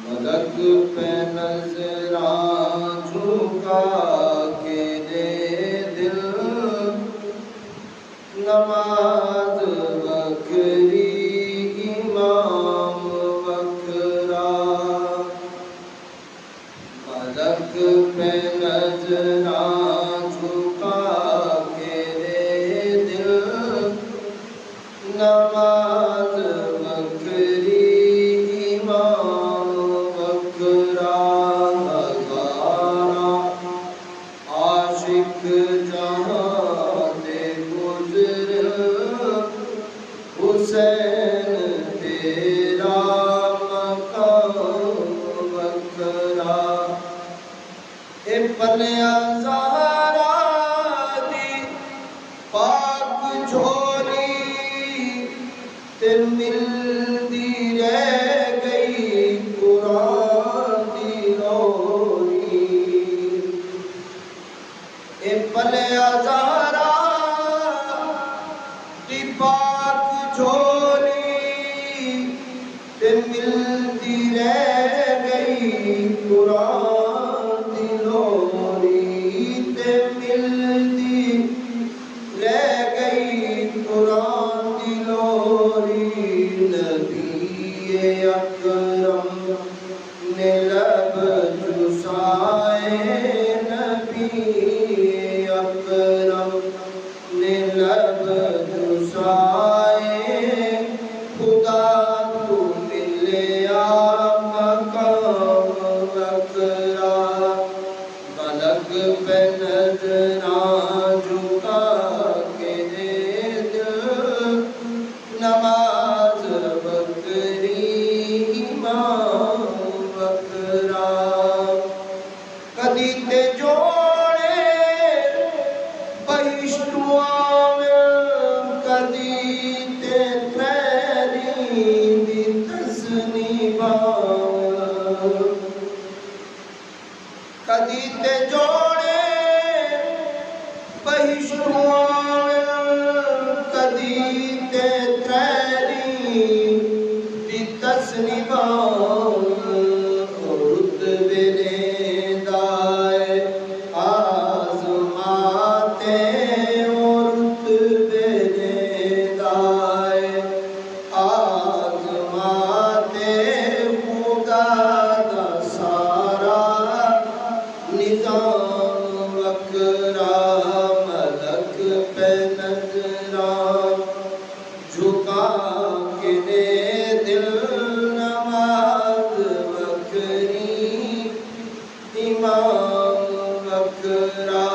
मलक पे नजरा झुका के दे दिल, नमाज बकरी इमाम बकरा। मलक पे नजरा झुका के दे दिल, नमाज बकरी इमाम बकरा। हज़ारा आशिक जहाँ दे गुज़र, हुसैन तेरा मकाम बकरा। ए पलिया ज़हरा दी पाक झोली ते मिलदी रह गई कुरान दी लोरी। ए पलिया ज़हरा दी पाक झोली ते मिलदी रह गई कुरान दी लोरी। ते मिलदी रह गई कुरान दी लोरी। नबी अकरम ने लब चुसाए, नबी अकरम ने लब चुसाए। खुदा तू मिलया मकाम बकरा। मलक पे नजरा झुका के दे दिल, नमाज बकरी इमाम बकरा। कदी ते जोड़े बहिश्तु आवें, कदी ते त्रेरी दी तस्नीबां। कदी ते जोड़े बहिश्तु आवें, कदी ते त्रेरी दी तस्नीबां। रुतबे लेंदाए आज़माते, रुतबे लेंदाए आज़माते। खुदा दा सारा निज़ाम बकरा। मलक पे नजरा झुका के दे दिल, नमाज बकरी इमाम बकरा।